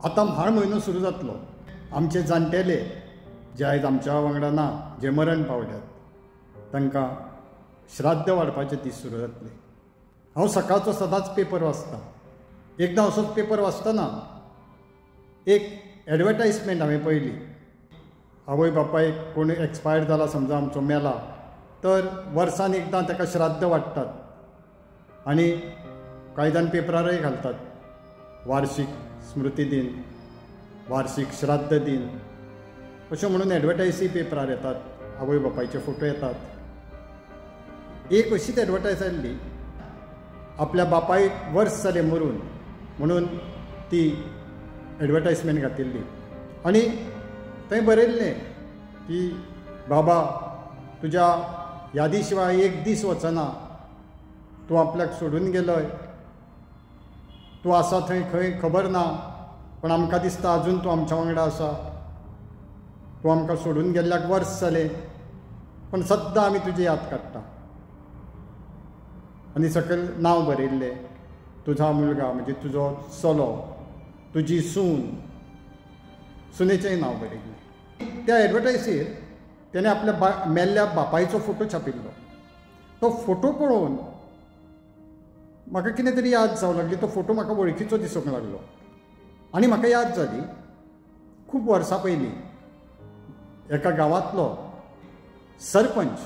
आतां म्हाळ म्हयनो सुरू जातलो. आमचे जाणटेले जे आयज आमच्या वांगडा ना, जे मरण पावल्यात, तांकां श्राद्ध वाडपाचे दीस सुरू जातले. हांव सकाळचो सदांच पेपर वाचतां. एकदां असोच पेपर वाचतना एक एडवर्टायजमेंट हांवें पळयली. आवय बापायक कोण एक्सपायर जाला, समजा आमचो मेला, तर वर्सान एकदां ताका श्राद्ध वाडटात आनी कांय जाण पेपरारय घालतात. वार्षिक स्मृती दिन, वार्षिक श्राद्ध दिन, अशें म्हणून एडवर्टायजी पेपरार येतात. आवय बापायचे फोटो येतात. एक अशीच एडवर्टायज आयल्ली, आपल्या बापायक वर्स जालें मरून म्हणून ती एडवर्टायजमेंट घातिल्ली. आनी थंय बरयल्लें की बाबा, तुज्या यादी शिवाय एक दीस वचना, तूं आपल्याक सोडून गेलोय, तूं आसा थंय खंय खबर ना, पण आमकां दिसता आजून तूं आमच्या वांगडा आसा. तूं आमकां सोडून गेल्ल्याक वर्स जालें, पण सद्दां आमी तुजी याद काडटा. आनी सकयल नांव बरयल्लें, तुजा मुलगा म्हणजे तुजो चलो, तुजी सून, सुनेचेंय नांव बरयल्लें. त्या एडवर्टायजीर तेणें आपल्या मेल्ल्या बापायचो फोटो छापिल्लो. तो फोटो पळोवन म्हाका कितें तरी याद जावंक लागली. तो फोटो म्हाका वळखीचो दिसूंक लागलो. आनी म्हाका याद जाली, खूब वर्सां पयलीं एका गांवांतलो सरपंच,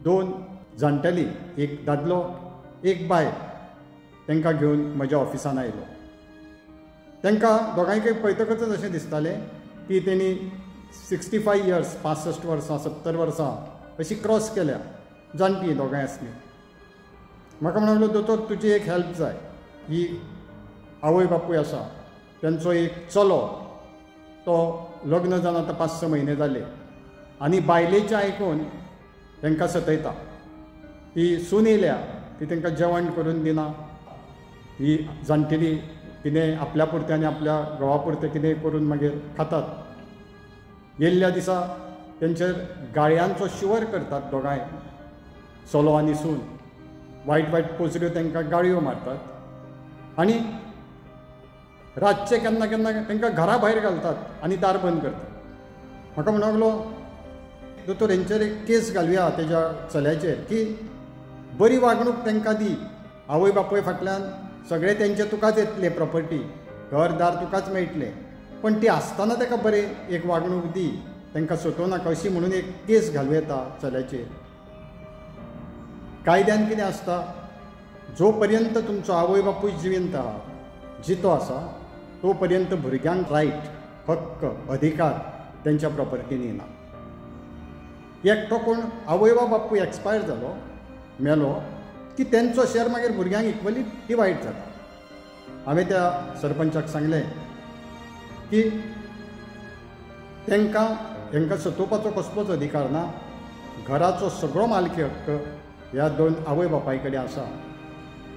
दोन जाणटेली, एक दादलो एक बायल, तांकां घेवन म्हज्या ऑफिसान आयलो. तांकां दोगांयकय पळयतकच अशें दिसतालें की तेणी 65 इयर्स, 65 वर्सां, 70 वर्सां अशी क्रॉस केल्या. जाणटी दोगांय आसलीं. म्हाका म्हणूंक लागलो, दोतोर तुजी एक हेल्प जाय. ही आवय बापूय आसा, तांचो एक चलो, तो लग्न जावन आतां 5-6 म्हयने जाले, आनी बायलेचें आयकून तांकां सतयता. ती सून येयल्या, ती तांकां जेवण करून दिना. ही जाणटेली कितें आपल्या पुरतें आनी आपल्या घोवा पुरतें कितेंय करून मागीर खातात. गेल्ल्या दिसा तेंचेर गाळयांचो शिवर करतात दोगांय, चलो आनी सून. वायट वायट पोजऱ्यो तांकां गाळयो मारतात. आनी रातचे केन्ना केन्ना तांकां घरा भायर घालतात आनी दार बंद करतात. म्हाका म्हणूंक लागलो, दोतोर हेंचेर एक केस घालुया तेज्या चल्याचेर, की बरी वागणूक तांकां दी. आवय बापूय फाटल्यान सगळें तेंचें तुकाच येतलें, प्रॉपर्टी, घर दार तुकाच मेळटलें, पण ती आसतना ताका बरें एक वागणूक दी, तांकां सतोव नाका, अशी म्हणून एक केस घालूं येता चल्याचेर. कायद्यान कितें आसता, जो पर्यंत तुमचो आवय बापूय जिवींत आहा, जितो आसा, तो पर्यंत भुरग्यांक रायट, हक्क, अधिकार तेंच्या प्रॉपर्टीन येना. एकटो कोण आवय वा बापूय एक्सपायर जालो, मेलो, की तेंचो शेअर मागीर भुरग्यांक इक्वली डिवायड जाता. हांवें त्या सरपंचाक सांगलें की तांकां सतोवपाचो कसलोच अधिकार ना. घराचो सगळो मालकी हक्क ह्या दोन आवय बापाय कडेन आसा.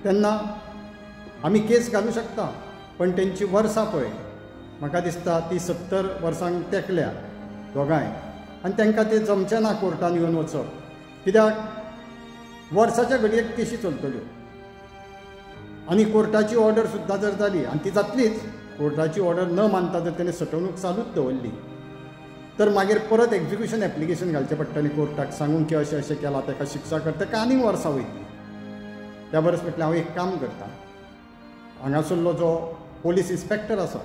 तेन्ना आमी केस घालूं शकता, पण तेंची वर्सां पळय, म्हाका दिसता ती 70 वर्सांक तेंकल्या दोगांय, आनी तांकां तें जमचें ना कोर्टान येवन वचप. कित्याक वर्साच्या घडयेक केशी चलतल्यो. आनी कोर्टाची ऑर्डर सुद्दां जर जाली, आनी ती जातलीच, कोर्टाची ऑर्डर न मानता जर तेणें सटवणूक चालूच दवरली, तर मागीर परत एक्झिक्युशन एप्लिकेशन घालचें पडटलें कोर्टाक, सांगून की अशें अशें केलां, ताका शिक्षा कर, ताका आनीक वर्सां वयतलीं. त्या परस म्हटलें हांव एक काम करतां, हांगासरलो जो पोलीस इन्स्पेक्टर आसा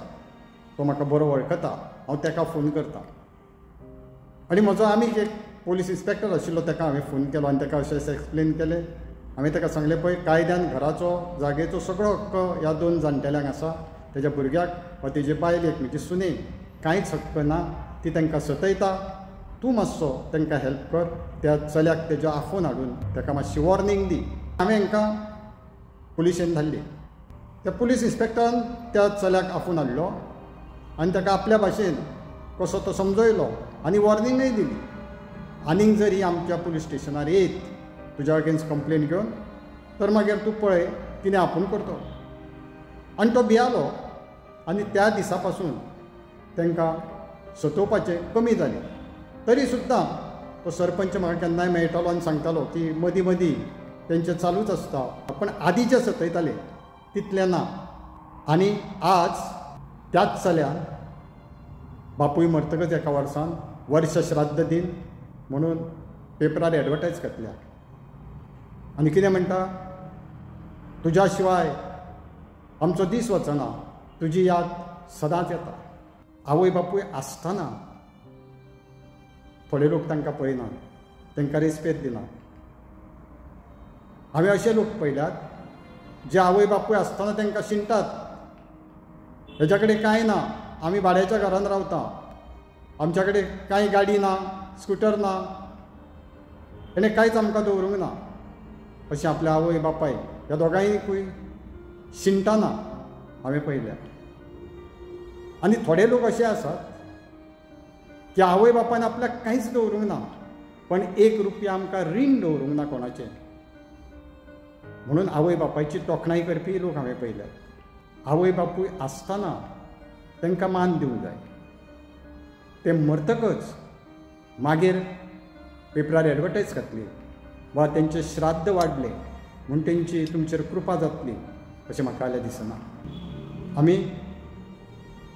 तो म्हाका बरो वळखता, हांव ताका फोन करतां. आनी म्हजो आनीक एक पोलीस इन्स्पेक्टर आशिल्लो, ताका हांवें फोन केलो आनी ताका अशें अशें एक्सप्लेन केलें. हांवें ताका सांगलें, पळय, कायद्यान घराचो जागेचो सगळो हक्क ह्या दोन जाणटेल्यांक आसा. तेज्या भुरग्याक वा तेजे बायलेक म्हणजे सुनेक कांयच हक्क ना. ती तांकां सतयता. तूं मातसो तांकां हेल्प कर. त्या चल्याक तेज्या आफोन हाडून ताका मातशी वॉर्निंग दी. हांवें हांकां पुलिशेन धाडली. त्या पुलीस इन्स्पेक्टरान त्या चल्याक आफोन हाडलो आनी ताका आपल्या भाशेन कसो तो समजयलो आनी वॉर्निंगय दिली. आनीक जर ही आमच्या पुलीस स्टेशनार येत तुज्या अगेन्स्ट कंप्लेन घेवन, तर मागीर तूं पळय कितें आपूण करतो. आनी तो भियालो. आनी त्या दिसा पासून तांकां सतोवपाचें कमी जालें. तरी सुद्दां तो सरपंच म्हाका केन्नाय मेळटालो आनी सांगतालो की मदीं मदीं तेंचें चालूच आसता, पण आदीं जे सतयताले तितलें ना. आनी आज त्याच चल्यान बापूय मरतकच एका वर्सान वर्ष श्राद्ध दिन म्हणून पेपरार एडवर्टायज घातल्या आनी कितें म्हणटा, तुज्या शिवाय आमचो दीस वचना, तुजी याद सदांच येता. आवय बापूय आसतना थोडे लोक तांकां पळयनात, तांकां रेस्पेद दिनात. हांवें अशे लोक पळयल्यात जे आवय बापूय आसतना तांकां शिंटात. हेज्या कडेन कांय ना, आमी भाड्याच्या घरान रावता, आमच्या कडेन कांय गाडी ना, स्कुटर ना, ताणें कांयच आमकां दवरूंक ना, अशें आपल्या आवय बापाय ह्या दोगांयकूय शिंटाना हांवें पळयल्या. आनी थोडे लोक अशे आसात की आवय बापायन आपल्याक कांयच दवरूंक ना, पण 1 रुपया आमकां रीण दवरूंक ना कोणाचें, म्हणून आवय बापायची तोखणाय करपी लोक हांवें पळयल्यात. आवय बापूय आसतना तांकां मान दिवंक जाय. ते मरतकच मागीर पेपरार एडवर्टायज घातली वा तेंचें श्राद्ध वाडलें म्हूण तेंची तुमचेर कृपा जातली अशें म्हाका जाल्यार दिसना. आमी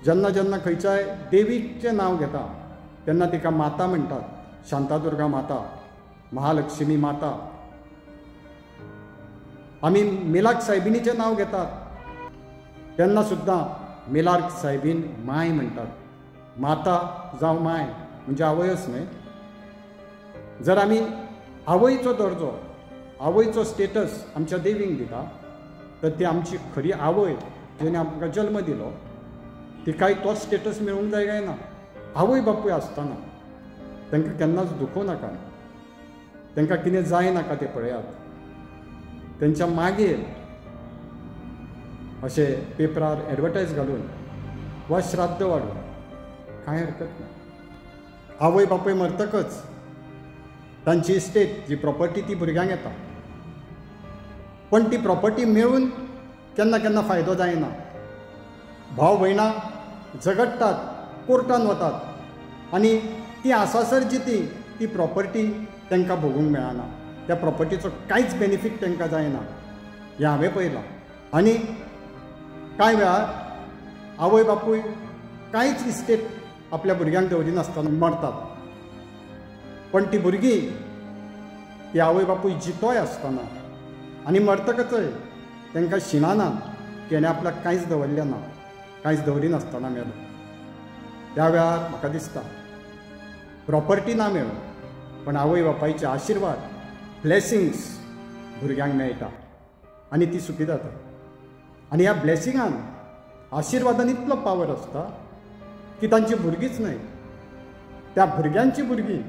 जेन्ना जेन्ना खंयच्याय देवीचें नांव घेता तेन्ना तिका माता म्हणटात. शांतादुर्गा माता, महालक्ष्मी माता. आमी मिलाक सायबिणीचें नांव घेतात तेन्ना सुद्दां मिलाक सायबीन माय म्हणटात. माता जावं माय म्हणजे आवयच न्हय. जर आमी आवयचो दर्जो, आवयचो स्टेटस आमच्या देवीक दिता तर ती आमची खरी आवय जेणे आमकां जल्म दिलो तिकाय तोच स्टेटस मेळूंक जाय काय ना. आवय बापूय आसतना तांकां केन्नाच दुखोव नाका, तांकां कितें जाय नाका तें पळयात. तेंच्या मागीर अशें पेपरार एडवर्टायज घालून वा श्राद्ध वाडून कांय हरकत ना. आवय बापूय मरतकच तांची इस्टेट जी प्रॉपर्टी ती भुरग्यांक येता, पण ती प्रॉपर्टी मेळून केन्ना केन्ना फायदो जायना. भाव भयणां झगडटात, कोर्टान वतात आनी ती आसासर जिती ती प्रॉपर्टी तांकां भोगूंक मेळना. त्या प्रॉपर्टीचो कांयच बेनिफीट तांकां जायना हें हांवें पळयलां. आनी कांय वेळार आवय बापूय कांयच इस्टेट आपल्या भुरग्यांक दवरिनासतना मरतात, पण ती भुरगीं ती आवय बापूय जितोय आसतना आनी मरतकचय तांकां शिणानात की हेणें आपल्याक कांयच दवरलें ना, कांयच दवरिनासतना मेलो. त्या वेळार म्हाका दिसता प्रॉपर्टी ना मेळूं पण आवय बापायचे आशिर्वाद, ब्लेसिंग्स भुरग्यांक मेळटा आनी ती सुखी जाता. आनी ह्या ब्लेसिंगान, आशिर्वादान इतलो पावर आसता की तांची भुरगींच न्हय, त्या भुरग्यांची भुरगीं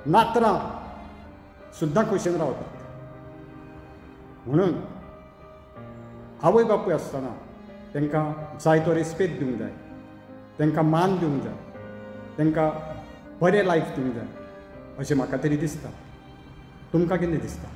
नातरां सुद्दां खोशेन रावतात. म्हणून आवय बापूय आसतना तांकां जाय तो रेस्पेद दिवंक जाय, तांकां मान दिवंक जाय, तांकां बरें लायफ दिवंक जाय अशें म्हाका तरी दिसता. तुमकां कितें दिसता?